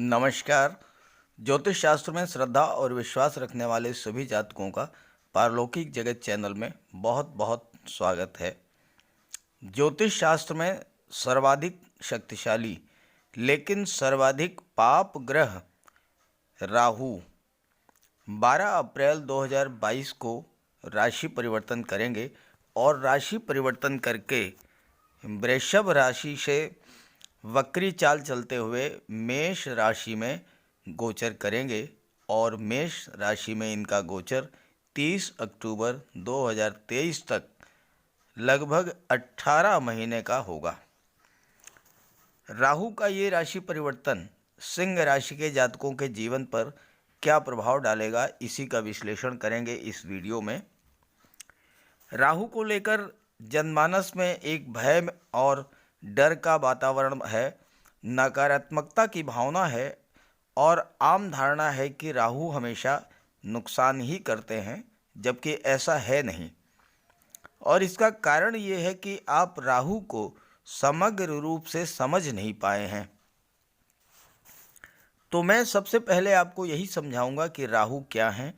नमस्कार। ज्योतिष शास्त्र में श्रद्धा और विश्वास रखने वाले सभी जातकों का पारलौकिक जगत चैनल में बहुत बहुत स्वागत है। ज्योतिष शास्त्र में सर्वाधिक शक्तिशाली लेकिन सर्वाधिक पाप ग्रह राहु 12 अप्रैल 2022 को राशि परिवर्तन करेंगे और राशि परिवर्तन करके वृषभ राशि से वक्री चाल चलते हुए मेष राशि में गोचर करेंगे और मेष राशि में इनका गोचर 30 अक्टूबर 2023 तक लगभग 18 महीने का होगा। राहु का ये राशि परिवर्तन सिंह राशि के जातकों के जीवन पर क्या प्रभाव डालेगा, इसी का विश्लेषण करेंगे इस वीडियो में। राहु को लेकर जनमानस में एक भय और डर का वातावरण है, नकारात्मकता की भावना है और आम धारणा है कि राहु हमेशा नुकसान ही करते हैं, जबकि ऐसा है नहीं। और इसका कारण ये है कि आप राहु को समग्र रूप से समझ नहीं पाए हैं। तो मैं सबसे पहले आपको यही समझाऊंगा कि राहु क्या हैं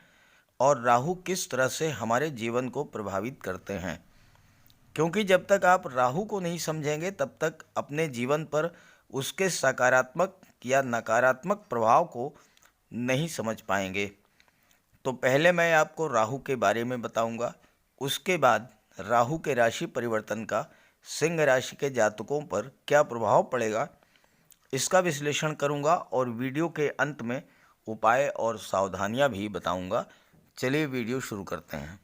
और राहु किस तरह से हमारे जीवन को प्रभावित करते हैं, क्योंकि जब तक आप राहु को नहीं समझेंगे तब तक अपने जीवन पर उसके सकारात्मक या नकारात्मक प्रभाव को नहीं समझ पाएंगे। तो पहले मैं आपको राहु के बारे में बताऊंगा, उसके बाद राहु के राशि परिवर्तन का सिंह राशि के जातकों पर क्या प्रभाव पड़ेगा, इसका विश्लेषण करूंगा और वीडियो के अंत में उपाय और सावधानियां भी बताऊंगा। चलिए वीडियो शुरू करते हैं।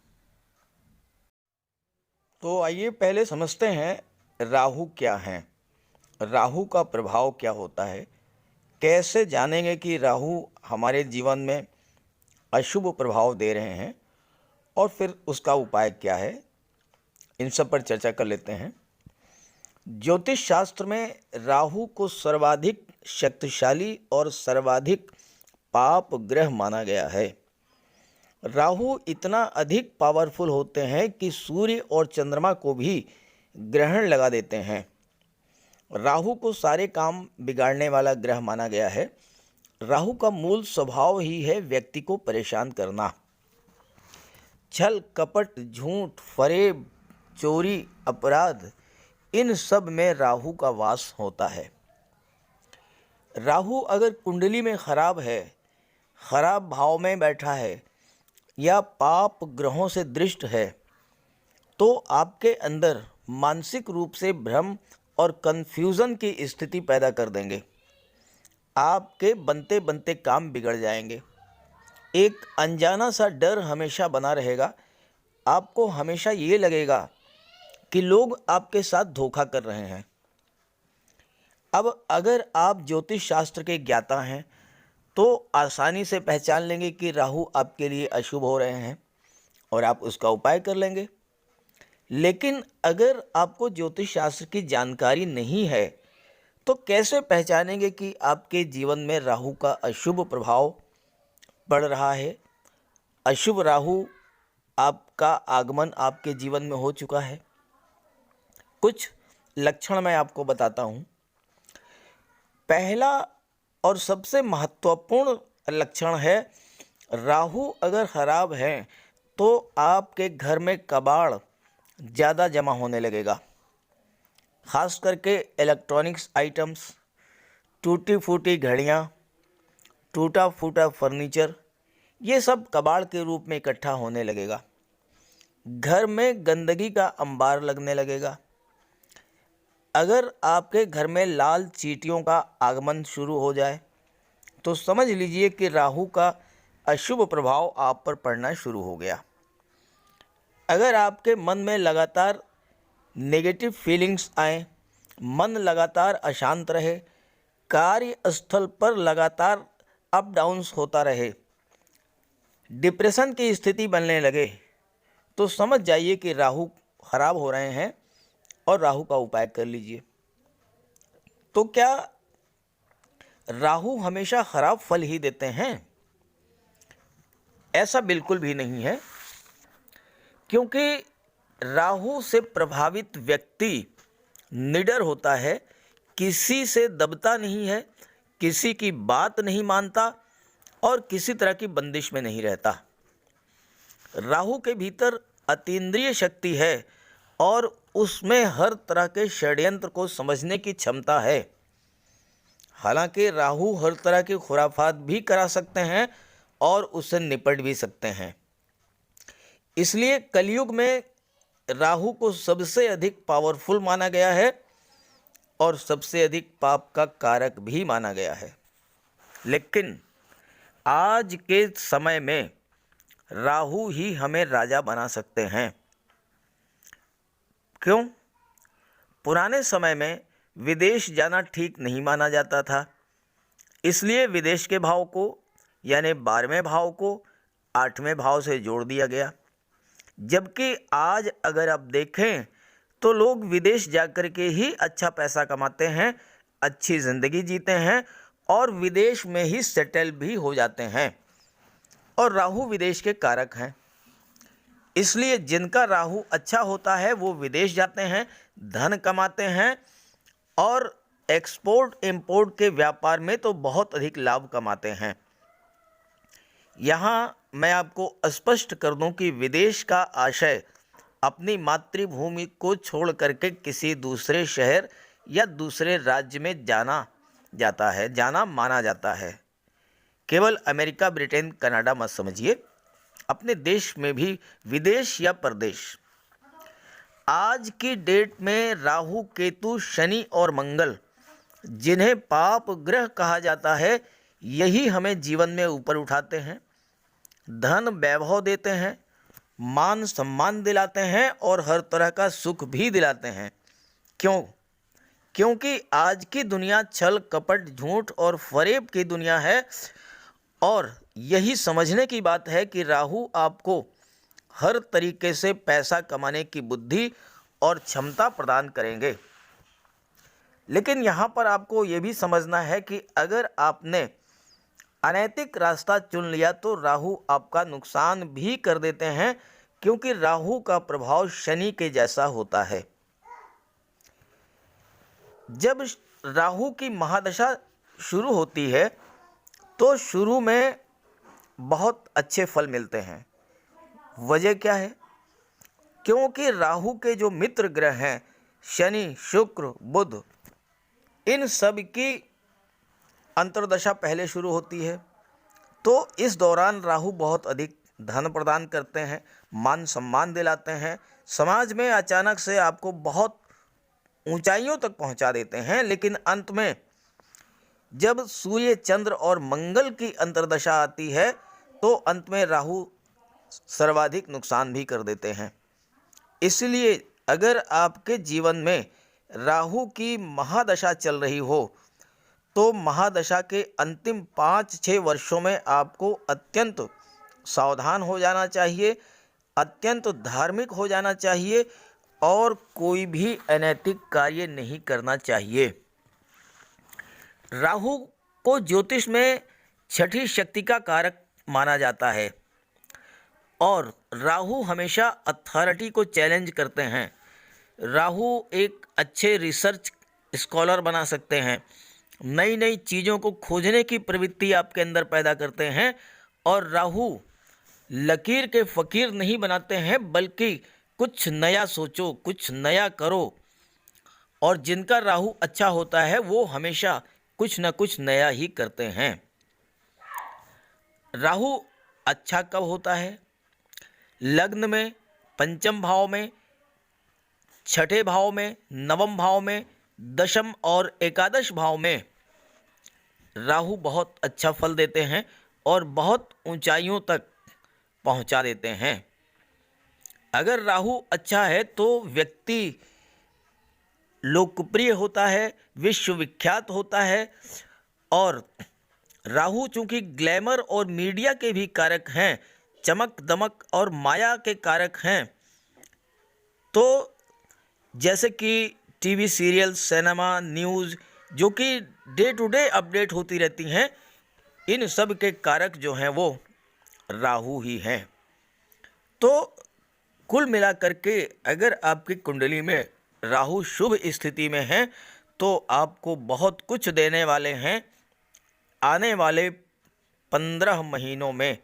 तो आइए पहले समझते हैं राहु क्या हैं, राहु का प्रभाव क्या होता है, कैसे जानेंगे कि राहु हमारे जीवन में अशुभ प्रभाव दे रहे हैं और फिर उसका उपाय क्या है, इन सब पर चर्चा कर लेते हैं। ज्योतिष शास्त्र में राहु को सर्वाधिक शक्तिशाली और सर्वाधिक पाप ग्रह माना गया है। राहु इतना अधिक पावरफुल होते हैं कि सूर्य और चंद्रमा को भी ग्रहण लगा देते हैं। राहु को सारे काम बिगाड़ने वाला ग्रह माना गया है। राहु का मूल स्वभाव ही है व्यक्ति को परेशान करना। छल कपट, झूठ, फरेब, चोरी, अपराध, इन सब में राहु का वास होता है। राहु अगर कुंडली में खराब है, खराब भाव में बैठा है या पाप ग्रहों से दृष्ट है, तो आपके अंदर मानसिक रूप से भ्रम और कन्फ्यूज़न की स्थिति पैदा कर देंगे। आपके बनते बनते काम बिगड़ जाएंगे। एक अनजाना सा डर हमेशा बना रहेगा। आपको हमेशा ये लगेगा कि लोग आपके साथ धोखा कर रहे हैं। अब अगर आप ज्योतिष शास्त्र के ज्ञाता हैं तो आसानी से पहचान लेंगे कि राहु आपके लिए अशुभ हो रहे हैं और आप उसका उपाय कर लेंगे। लेकिन अगर आपको ज्योतिष शास्त्र की जानकारी नहीं है तो कैसे पहचानेंगे कि आपके जीवन में राहु का अशुभ प्रभाव पड़ रहा है, अशुभ राहु आपका आगमन आपके जीवन में हो चुका है। कुछ लक्षण मैं आपको बताता हूँ। पहला और सबसे महत्वपूर्ण लक्षण है, राहु अगर खराब है तो आपके घर में कबाड़ ज़्यादा जमा होने लगेगा। ख़ास करके इलेक्ट्रॉनिक्स आइटम्स, टूटी फूटी घड़ियाँ, टूटा फूटा फर्नीचर, ये सब कबाड़ के रूप में इकट्ठा होने लगेगा। घर में गंदगी का अंबार लगने लगेगा। अगर आपके घर में लाल चींटियों का आगमन शुरू हो जाए तो समझ लीजिए कि राहु का अशुभ प्रभाव आप पर पड़ना शुरू हो गया। अगर आपके मन में लगातार नेगेटिव फीलिंग्स आए, मन लगातार अशांत रहे, कार्यस्थल पर लगातार अप डाउन्स होता रहे, डिप्रेशन की स्थिति बनने लगे, तो समझ जाइए कि राहु खराब हो रहे हैं और राहु का उपाय कर लीजिए। तो क्या राहु हमेशा खराब फल ही देते हैं? ऐसा बिल्कुल भी नहीं है, क्योंकि राहु से प्रभावित व्यक्ति निडर होता है, किसी से दबता नहीं है, किसी की बात नहीं मानता और किसी तरह की बंदिश में नहीं रहता। राहु के भीतर अतीन्द्रिय शक्ति है और उसमें हर तरह के षड्यंत्र को समझने की क्षमता है। हालांकि राहु हर तरह की खुराफात भी करा सकते हैं और उससे निपट भी सकते हैं। इसलिए कलयुग में राहु को सबसे अधिक पावरफुल माना गया है और सबसे अधिक पाप का कारक भी माना गया है। लेकिन आज के समय में राहु ही हमें राजा बना सकते हैं। क्यों? पुराने समय में विदेश जाना ठीक नहीं माना जाता था, इसलिए विदेश के भाव को यानी 12वें भाव को 8वें भाव से जोड़ दिया गया। जबकि आज अगर आप देखें तो लोग विदेश जाकर के ही अच्छा पैसा कमाते हैं, अच्छी ज़िंदगी जीते हैं और विदेश में ही सेटल भी हो जाते हैं। और राहु विदेश के कारक हैं, इसलिए जिनका राहु अच्छा होता है वो विदेश जाते हैं, धन कमाते हैं और एक्सपोर्ट इंपोर्ट के व्यापार में तो बहुत अधिक लाभ कमाते हैं। यहाँ मैं आपको स्पष्ट कर दूं कि विदेश का आशय अपनी मातृभूमि को छोड़ करके किसी दूसरे शहर या दूसरे राज्य में जाना माना जाता है। केवल अमेरिका, ब्रिटेन, कनाडा मत समझिए, अपने देश में भी विदेश या परदेश। आज की डेट में राहु, केतु, शनि और मंगल, जिन्हें पाप ग्रह कहा जाता है, यही हमें जीवन में ऊपर उठाते हैं, धन वैभव देते हैं, मान सम्मान दिलाते हैं और हर तरह का सुख भी दिलाते हैं। क्यों? क्योंकि आज की दुनिया छल कपट, झूठ और फरेब की दुनिया है और यही समझने की बात है कि राहु आपको हर तरीके से पैसा कमाने की बुद्धि और क्षमता प्रदान करेंगे। लेकिन यहाँ पर आपको ये भी समझना है कि अगर आपने अनैतिक रास्ता चुन लिया तो राहु आपका नुकसान भी कर देते हैं, क्योंकि राहु का प्रभाव शनि के जैसा होता है। जब राहु की महादशा शुरू होती है तो शुरू में बहुत अच्छे फल मिलते हैं। वजह क्या है? क्योंकि राहु के जो मित्र ग्रह हैं शनि, शुक्र, बुध, इन सब की अंतर्दशा पहले शुरू होती है। तो इस दौरान राहु बहुत अधिक धन प्रदान करते हैं, मान सम्मान दिलाते हैं, समाज में अचानक से आपको बहुत ऊंचाइयों तक पहुंचा देते हैं। लेकिन अंत में जब सूर्य, चंद्र और मंगल की अंतर्दशा आती है तो अंत में राहु सर्वाधिक नुकसान भी कर देते हैं। इसलिए अगर आपके जीवन में राहु की महादशा चल रही हो तो महादशा के अंतिम 5-6 वर्षों में आपको अत्यंत सावधान हो जाना चाहिए, अत्यंत धार्मिक हो जाना चाहिए और कोई भी अनैतिक कार्य नहीं करना चाहिए। राहु को ज्योतिष में छठी शक्ति का कारक माना जाता है और राहु हमेशा अथॉरिटी को चैलेंज करते हैं। राहु एक अच्छे रिसर्च स्कॉलर बना सकते हैं, नई नई चीज़ों को खोजने की प्रवृत्ति आपके अंदर पैदा करते हैं। और राहु लकीर के फ़कीर नहीं बनाते हैं, बल्कि कुछ नया सोचो, कुछ नया करो। और जिनका राहु अच्छा होता है वो हमेशा कुछ न कुछ नया ही करते हैं। राहु अच्छा कब होता है? लग्न में, पंचम भाव में, छठे भाव में, नवम भाव में, दशम और एकादश भाव में राहु बहुत अच्छा फल देते हैं और बहुत ऊंचाइयों तक पहुंचा देते हैं। अगर राहु अच्छा है तो व्यक्ति लोकप्रिय होता है, विश्वविख्यात होता है। और राहु चूंकि ग्लैमर और मीडिया के भी कारक हैं, चमक दमक और माया के कारक हैं, तो जैसे कि टीवी सीरियल, सिनेमा, न्यूज़ जो कि डे टू डे अपडेट होती रहती हैं, इन सब के कारक जो हैं वो राहु ही हैं। तो कुल मिलाकर के अगर आपकी कुंडली में राहु शुभ स्थिति में है तो आपको बहुत कुछ देने वाले हैं आने वाले 15 महीनों में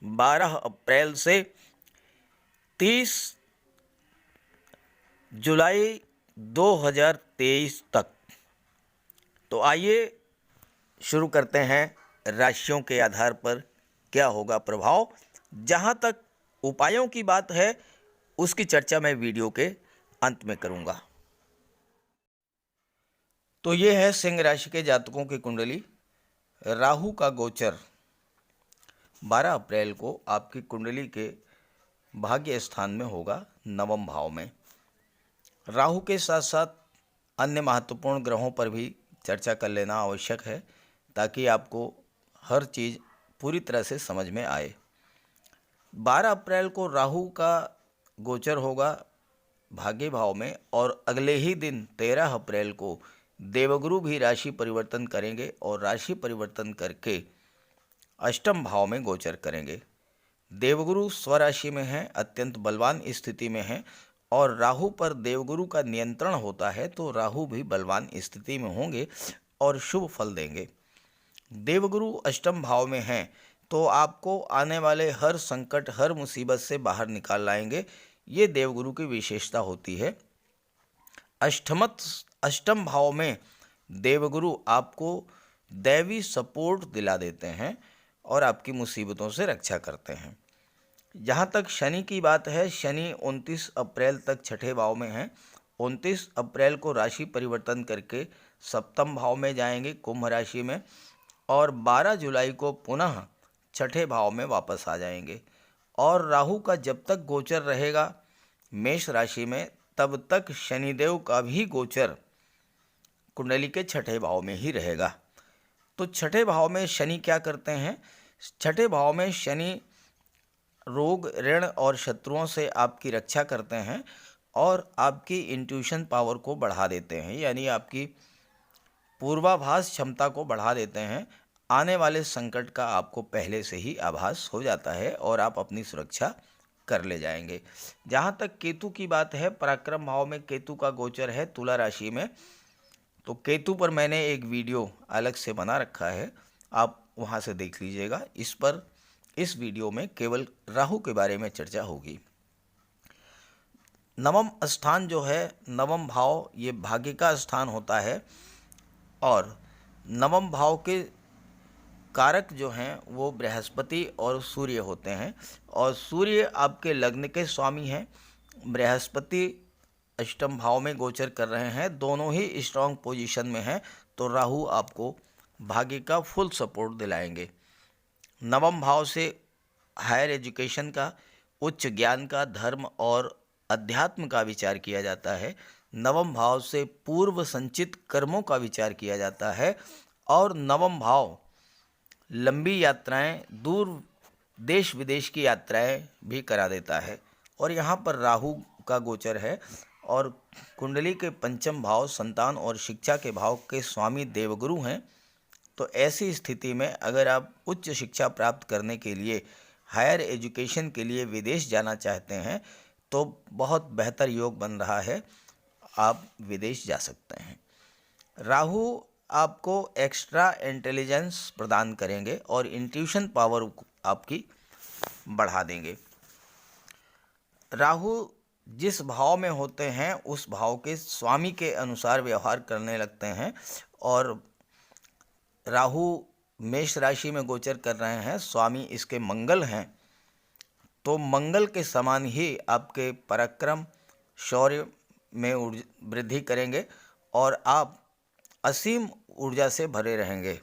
12 अप्रैल से 30 जुलाई 2023 तक। तो आइए शुरू करते हैं राशियों के आधार पर क्या होगा प्रभाव। जहाँ तक उपायों की बात है उसकी चर्चा मैं वीडियो के अंत में करूँगा। तो ये है सिंह राशि के जातकों की कुंडली। राहु का गोचर 12 अप्रैल को आपकी कुंडली के भाग्य स्थान में होगा, नवम भाव में। राहु के साथ साथ अन्य महत्वपूर्ण ग्रहों पर भी चर्चा कर लेना आवश्यक है ताकि आपको हर चीज़ पूरी तरह से समझ में आए। 12 अप्रैल को राहु का गोचर होगा भाग्य भाव में और अगले ही दिन 13 अप्रैल को देवगुरु भी राशि परिवर्तन करेंगे और राशि परिवर्तन करके अष्टम भाव में गोचर करेंगे। देवगुरु स्वराशि में हैं, अत्यंत बलवान स्थिति में हैं और राहु पर देवगुरु का नियंत्रण होता है तो राहु भी बलवान स्थिति में होंगे और शुभ फल देंगे। देवगुरु अष्टम भाव में हैं तो आपको आने वाले हर संकट, हर मुसीबत से बाहर निकाल लाएंगे। ये देवगुरु की विशेषता होती है। अष्टम भाव में देवगुरु आपको दैवी सपोर्ट दिला देते हैं और आपकी मुसीबतों से रक्षा करते हैं। जहाँ तक शनि की बात है, शनि 29 अप्रैल तक छठे भाव में हैं। 29 अप्रैल को राशि परिवर्तन करके सप्तम भाव में जाएंगे, कुंभ राशि में, और 12 जुलाई को पुनः छठे भाव में वापस आ जाएंगे। और राहु का जब तक गोचर रहेगा मेष राशि में तब तक शनिदेव का भी गोचर कुंडली के छठे भाव में ही रहेगा। तो छठे भाव में शनि क्या करते हैं? छठे भाव में शनि रोग, ऋण और शत्रुओं से आपकी रक्षा करते हैं और आपकी इंट्यूशन पावर को बढ़ा देते हैं, यानी आपकी पूर्वाभास क्षमता को बढ़ा देते हैं। आने वाले संकट का आपको पहले से ही आभास हो जाता है और आप अपनी सुरक्षा कर ले जाएंगे। जहाँ तक केतु की बात है, पराक्रम भाव में केतु का गोचर है तुला राशि में। तो केतु पर मैंने एक वीडियो अलग से बना रखा है, आप वहाँ से देख लीजिएगा। इस वीडियो में केवल राहु के बारे में चर्चा होगी। नवम स्थान जो है, नवम भाव, ये भाग्य का स्थान होता है और नवम भाव के कारक जो हैं वो बृहस्पति और सूर्य होते हैं और सूर्य आपके लग्न के स्वामी हैं। बृहस्पति अष्टम भाव में गोचर कर रहे हैं, दोनों ही स्ट्रांग पोजीशन में हैं, तो राहु आपको भाग्य का फुल सपोर्ट दिलाएंगे। नवम भाव से हायर एजुकेशन का, उच्च ज्ञान का, धर्म और अध्यात्म का विचार किया जाता है। नवम भाव से पूर्व संचित कर्मों का विचार किया जाता है और नवम भाव लंबी यात्राएं, दूर देश विदेश की यात्राएं भी करा देता है। और यहाँ पर राहु का गोचर है और कुंडली के पंचम भाव संतान और शिक्षा के भाव के स्वामी देवगुरु हैं। तो ऐसी स्थिति में अगर आप उच्च शिक्षा प्राप्त करने के लिए, हायर एजुकेशन के लिए विदेश जाना चाहते हैं तो बहुत बेहतर योग बन रहा है, आप विदेश जा सकते हैं। राहु आपको एक्स्ट्रा इंटेलिजेंस प्रदान करेंगे और इंट्यूशन पावर आपकी बढ़ा देंगे। राहु जिस भाव में होते हैं उस भाव के स्वामी के अनुसार व्यवहार करने लगते हैं और राहु मेष राशि में गोचर कर रहे हैं, स्वामी इसके मंगल हैं, तो मंगल के समान ही आपके पराक्रम, शौर्य में वृद्धि करेंगे और आप असीम ऊर्जा से भरे रहेंगे।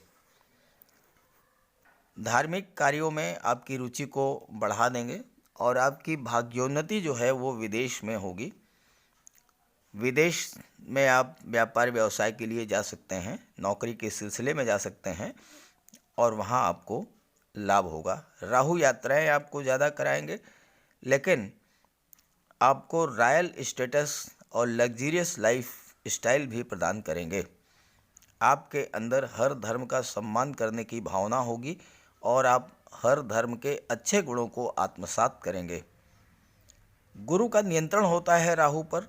धार्मिक कार्यों में आपकी रुचि को बढ़ा देंगे और आपकी भाग्योन्नति जो है वो विदेश में होगी। विदेश में आप व्यापार व्यवसाय के लिए जा सकते हैं, नौकरी के सिलसिले में जा सकते हैं और वहाँ आपको लाभ होगा। राहु यात्राएं आपको ज़्यादा कराएंगे लेकिन आपको रॉयल स्टेटस और लग्जरियस लाइफ स्टाइल भी प्रदान करेंगे। आपके अंदर हर धर्म का सम्मान करने की भावना होगी और आप हर धर्म के अच्छे गुणों को आत्मसात करेंगे। गुरु का नियंत्रण होता है राहु पर,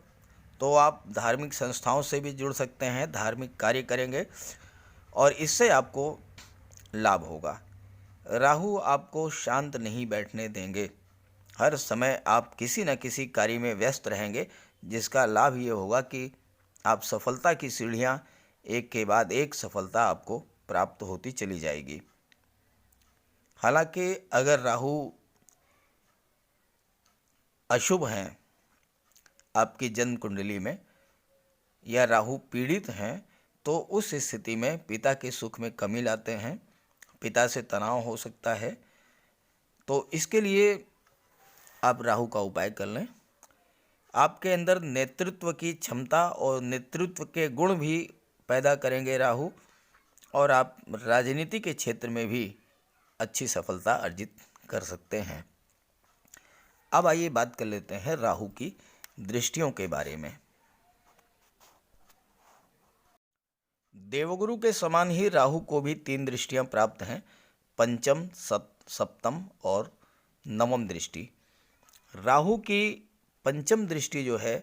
तो आप धार्मिक संस्थाओं से भी जुड़ सकते हैं, धार्मिक कार्य करेंगे और इससे आपको लाभ होगा। राहु आपको शांत नहीं बैठने देंगे। हर समय आप किसी न किसी कार्य में व्यस्त रहेंगे, जिसका लाभ ये होगा कि आप सफलता की सीढ़ियाँ एक के बाद एक सफलता आपको प्राप्त होती चली जाएगी। हालांकि अगर राहु अशुभ हैं आपकी जन्म कुंडली में, या राहु पीड़ित हैं, तो उस स्थिति में पिता के सुख में कमी लाते हैं, पिता से तनाव हो सकता है। तो इसके लिए आप राहु का उपाय कर लें। आपके अंदर नेतृत्व की क्षमता और नेतृत्व के गुण भी पैदा करेंगे राहु, और आप राजनीति के क्षेत्र में भी अच्छी सफलता अर्जित कर सकते हैं। अब आइए बात कर लेते हैं राहु की दृष्टियों के बारे में। देवगुरु के समान ही राहु को भी 3 दृष्टियां प्राप्त हैं, पंचम, सप्तम और नवम दृष्टि। राहु की पंचम दृष्टि जो है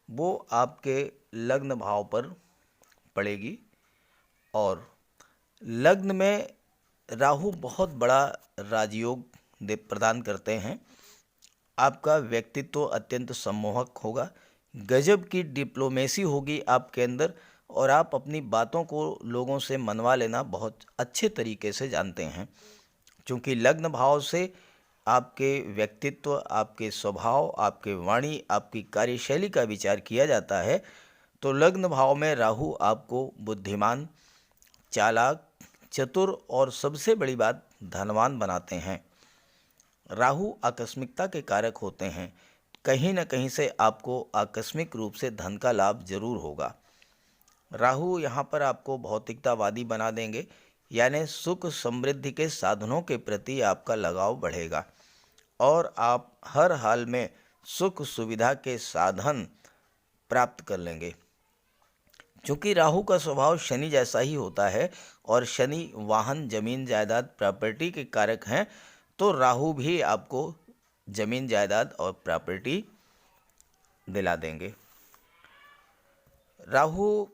वो आपके लग्न भाव पर पड़ेगी, और लग्न में राहु बहुत बड़ा राजयोग प्रदान करते हैं। आपका व्यक्तित्व अत्यंत सम्मोहक होगा, गजब की डिप्लोमेसी होगी आपके अंदर, और आप अपनी बातों को लोगों से मनवा लेना बहुत अच्छे तरीके से जानते हैं। क्योंकि लग्न भाव से आपके व्यक्तित्व, आपके स्वभाव, आपके वाणी, आपकी कार्यशैली का विचार किया जाता है। तो लग्न भाव में राहु आपको बुद्धिमान, चालाक, चतुर और सबसे बड़ी बात धनवान बनाते हैं। राहु आकस्मिकता के कारक होते हैं। कहीं न कहीं से आपको आकस्मिक रूप से धन का लाभ जरूर होगा। राहु यहाँ पर आपको भौतिकतावादी बना देंगे, यानी सुख समृद्धि के साधनों के प्रति आपका लगाव बढ़ेगा, और आप हर हाल में सुख सुविधा के साधन प्राप्त कर लेंगे। चूँकि राहु का स्वभाव शनि जैसा ही होता है, और शनि वाहन, जमीन जायदाद, प्रॉपर्टी के कारक हैं, तो राहु भी आपको जमीन जायदाद और प्रॉपर्टी दिला देंगे। राहु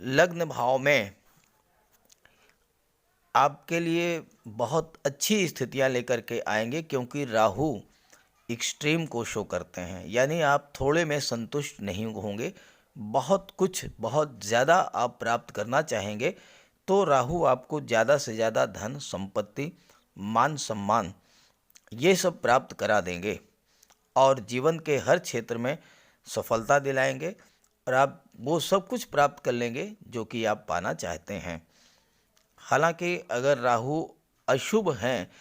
लग्न भाव में आपके लिए बहुत अच्छी स्थितियां लेकर के आएंगे, क्योंकि राहु एक्सट्रीम को शो करते हैं, यानी आप थोड़े में संतुष्ट नहीं होंगे, बहुत कुछ, बहुत ज़्यादा आप प्राप्त करना चाहेंगे। तो राहु आपको ज़्यादा से ज़्यादा धन, संपत्ति, मान सम्मान ये सब प्राप्त करा देंगे, और जीवन के हर क्षेत्र में सफलता दिलाएंगे, और आप वो सब कुछ प्राप्त कर लेंगे जो कि आप पाना चाहते हैं। हालांकि अगर राहु अशुभ हैं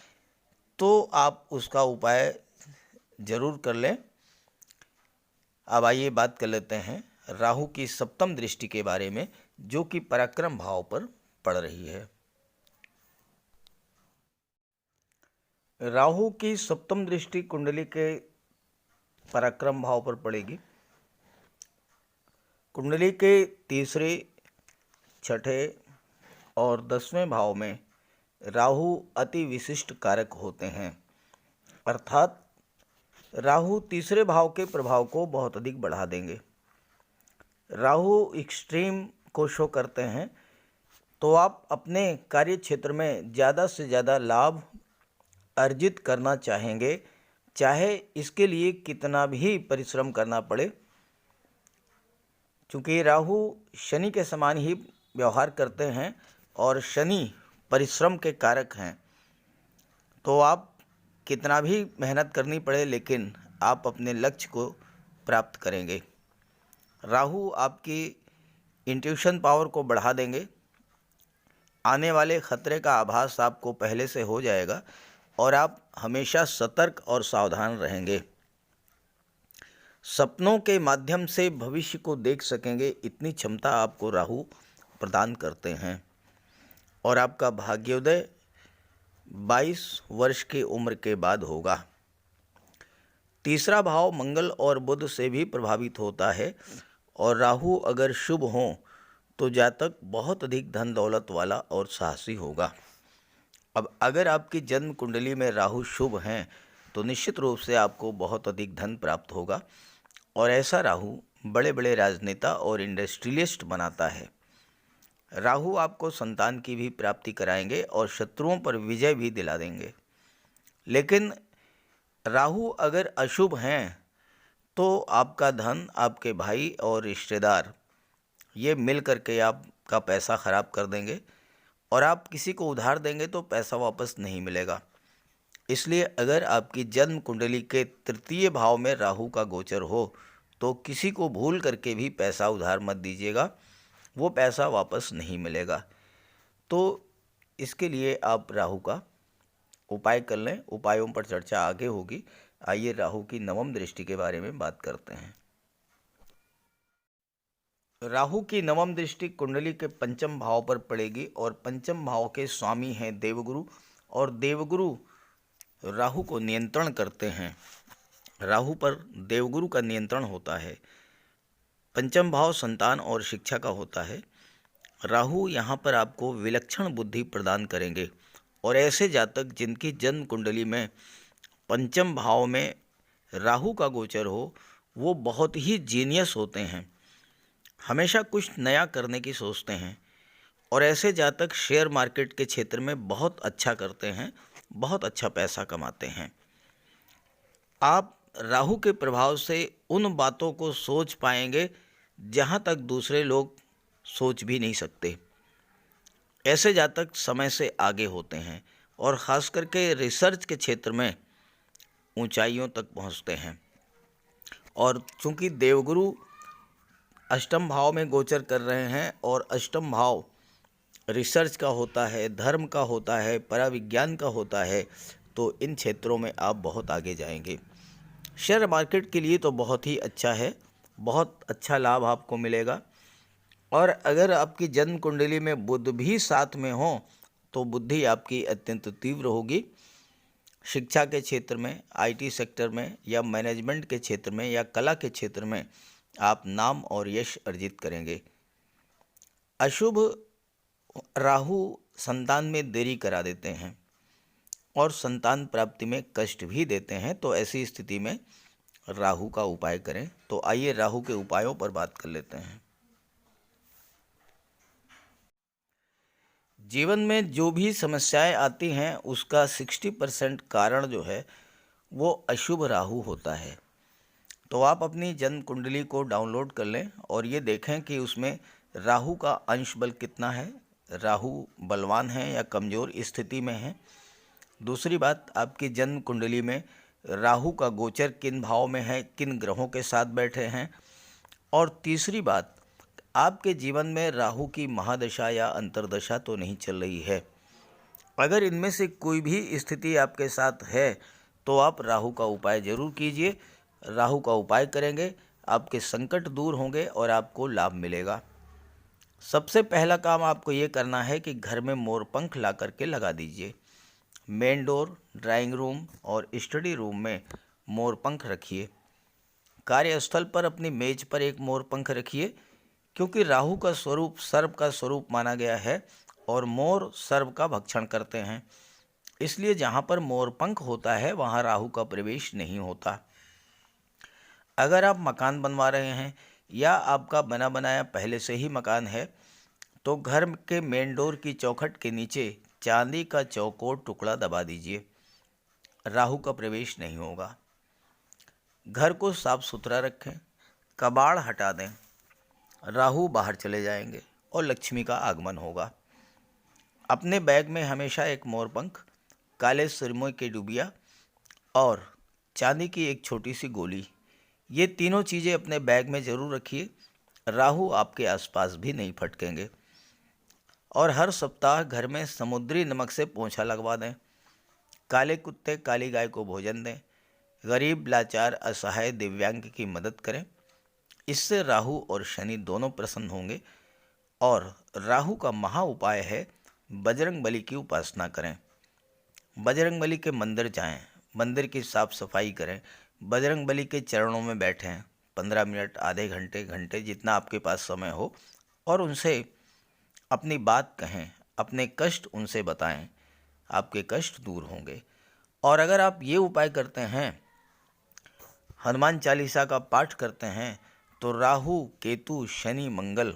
तो आप उसका उपाय जरूर कर लें। अब आइए बात कर लेते हैं राहु की सप्तम दृष्टि के बारे में, जो कि पराक्रम भाव पर पड़ रही है। राहु की सप्तम दृष्टि कुंडली के पराक्रम भाव पर पड़ेगी। कुंडली के तीसरे, छठे और 10वें भाव में राहु अति विशिष्ट कारक होते हैं, अर्थात राहु तीसरे भाव के प्रभाव को बहुत अधिक बढ़ा देंगे। राहु एक्सट्रीम को शो करते हैं, तो आप अपने कार्य क्षेत्र में ज़्यादा से ज़्यादा लाभ अर्जित करना चाहेंगे, चाहे इसके लिए कितना भी परिश्रम करना पड़े। क्योंकि राहु शनि के समान ही व्यवहार करते हैं, और शनि परिश्रम के कारक हैं, तो आप कितना भी मेहनत करनी पड़े, लेकिन आप अपने लक्ष्य को प्राप्त करेंगे। राहु आपकी इंट्यूशन पावर को बढ़ा देंगे, आने वाले खतरे का आभास आपको पहले से हो जाएगा, और आप हमेशा सतर्क और सावधान रहेंगे। सपनों के माध्यम से भविष्य को देख सकेंगे, इतनी क्षमता आपको राहु प्रदान करते हैं, और आपका भाग्योदय 22 वर्ष की उम्र के बाद होगा। तीसरा भाव मंगल और बुध से भी प्रभावित होता है, और राहु अगर शुभ हों तो जातक बहुत अधिक धन दौलत वाला और साहसी होगा। अब अगर आपकी जन्म कुंडली में राहु शुभ हैं तो निश्चित रूप से आपको बहुत अधिक धन प्राप्त होगा, और ऐसा राहु बड़े बड़े राजनेता और इंडस्ट्रियलिस्ट बनाता है। राहु आपको संतान की भी प्राप्ति कराएंगे और शत्रुओं पर विजय भी दिला देंगे। लेकिन राहु अगर अशुभ हैं तो आपका धन, आपके भाई और रिश्तेदार ये मिल करके आपका पैसा खराब कर देंगे और आप किसी को उधार देंगे तो पैसा वापस नहीं मिलेगा। इसलिए अगर आपकी जन्म कुंडली के तृतीय भाव में राहु का गोचर हो तो किसी को भूल करके भी पैसा उधार मत दीजिएगा, वो पैसा वापस नहीं मिलेगा। तो इसके लिए आप राहु का उपाय कर लें। उपायों पर चर्चा आगे होगी। आइए राहु की नवम दृष्टि के बारे में बात करते हैं। राहु की नवम दृष्टि कुंडली के पंचम भाव पर पड़ेगी और पंचम भाव के स्वामी हैं देवगुरु, और देवगुरु राहु को नियंत्रण करते हैं। राहु पर देवगुरु का नियंत्रण होता है। पंचम भाव संतान और शिक्षा का होता है। राहु यहाँ पर आपको विलक्षण बुद्धि प्रदान करेंगे और ऐसे जातक जिनकी जन्म कुंडली में पंचम भाव में राहु का गोचर हो वो बहुत ही जीनियस होते हैं, हमेशा कुछ नया करने की सोचते हैं और ऐसे जातक शेयर मार्केट के क्षेत्र में बहुत अच्छा करते हैं, बहुत अच्छा पैसा कमाते हैं। आप राहु के प्रभाव से उन बातों को सोच पाएंगे जहाँ तक दूसरे लोग सोच भी नहीं सकते। ऐसे जातक समय से आगे होते हैं और ख़ास करके रिसर्च के क्षेत्र में ऊंचाइयों तक पहुंचते हैं। और चूंकि देवगुरु अष्टम भाव में गोचर कर रहे हैं और अष्टम भाव रिसर्च का होता है, धर्म का होता है, पराविज्ञान का होता है, तो इन क्षेत्रों में आप बहुत आगे जाएंगे। शेयर मार्केट के लिए तो बहुत ही अच्छा है, बहुत अच्छा लाभ आपको मिलेगा। और अगर आपकी जन्म कुंडली में बुध भी साथ में हो तो बुद्धि आपकी अत्यंत तीव्र होगी। शिक्षा के क्षेत्र में, आईटी सेक्टर में या मैनेजमेंट के क्षेत्र में या कला के क्षेत्र में आप नाम और यश अर्जित करेंगे। अशुभ राहु संतान में देरी करा देते हैं और संतान प्राप्ति में कष्ट भी देते हैं, तो ऐसी स्थिति में राहु का उपाय करें। तो आइए राहु के उपायों पर बात कर लेते हैं। जीवन में जो भी समस्याएं आती हैं उसका 60% कारण जो है वो अशुभ राहु होता है। तो आप अपनी जन्म कुंडली को डाउनलोड कर लें और ये देखें कि उसमें राहु का अंश बल कितना है, राहु बलवान है या कमज़ोर स्थिति में है। दूसरी बात, आपकी जन्म कुंडली में राहु का गोचर किन भाव में है, किन ग्रहों के साथ बैठे हैं। और तीसरी बात, आपके जीवन में राहु की महादशा या अंतर्दशा तो नहीं चल रही है। अगर इनमें से कोई भी स्थिति आपके साथ है तो आप राहु का उपाय जरूर कीजिए। राहु का उपाय करेंगे, आपके संकट दूर होंगे और आपको लाभ मिलेगा। सबसे पहला काम आपको ये करना है कि घर में मोरपंख ला करके लगा दीजिए। मेन डोर, ड्राइंग रूम और स्टडी रूम में मोरपंख रखिए। कार्यस्थल पर अपनी मेज पर एक मोरपंख रखिए, क्योंकि राहु का स्वरूप सर्प का स्वरूप माना गया है और मोर सर्प का भक्षण करते हैं। इसलिए जहाँ पर मोरपंख होता है वहाँ राहु का प्रवेश नहीं होता। अगर आप मकान बनवा रहे हैं या आपका बना बनाया पहले से ही मकान है तो घर के मेन डोर की चौखट के नीचे चांदी का चौकोर टुकड़ा दबा दीजिए, राहु का प्रवेश नहीं होगा। घर को साफ सुथरा रखें, कबाड़ हटा दें, राहु बाहर चले जाएंगे और लक्ष्मी का आगमन होगा। अपने बैग में हमेशा एक मोरपंख, काले सुरमई की डुबिया और चांदी की एक छोटी सी गोली, ये तीनों चीज़ें अपने बैग में ज़रूर रखिए। राहु आपके आसपास भी नहीं फटकेंगे। और हर सप्ताह घर में समुद्री नमक से पोंछा लगवा दें। काले कुत्ते काली गाय को भोजन दें। गरीब, लाचार, असहाय, दिव्यांग की मदद करें। इससे राहु और शनि दोनों प्रसन्न होंगे। और राहु का महा उपाय है बजरंग बली की उपासना करें। बजरंग बली के मंदिर जाएं, मंदिर की साफ सफाई करें, बजरंग बली के चरणों में बैठें 15 मिनट, आधे घंटे, घंटे जितना आपके पास समय हो, और उनसे अपनी बात कहें, अपने कष्ट उनसे बताएं, आपके कष्ट दूर होंगे। और अगर आप ये उपाय करते हैं, हनुमान चालीसा का पाठ करते हैं, तो राहु, केतु, शनि, मंगल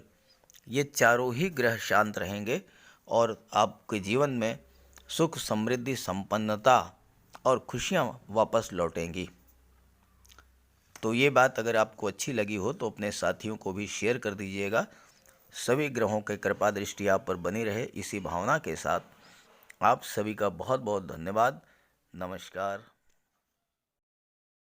ये चारों ही ग्रह शांत रहेंगे और आपके जीवन में सुख, समृद्धि, संपन्नता और खुशियाँ वापस लौटेंगी। तो ये बात अगर आपको अच्छी लगी हो तो अपने साथियों को भी शेयर कर दीजिएगा। सभी ग्रहों के कृपा दृष्टि आप पर बनी रहे, इसी भावना के साथ आप सभी का बहुत बहुत धन्यवाद। नमस्कार।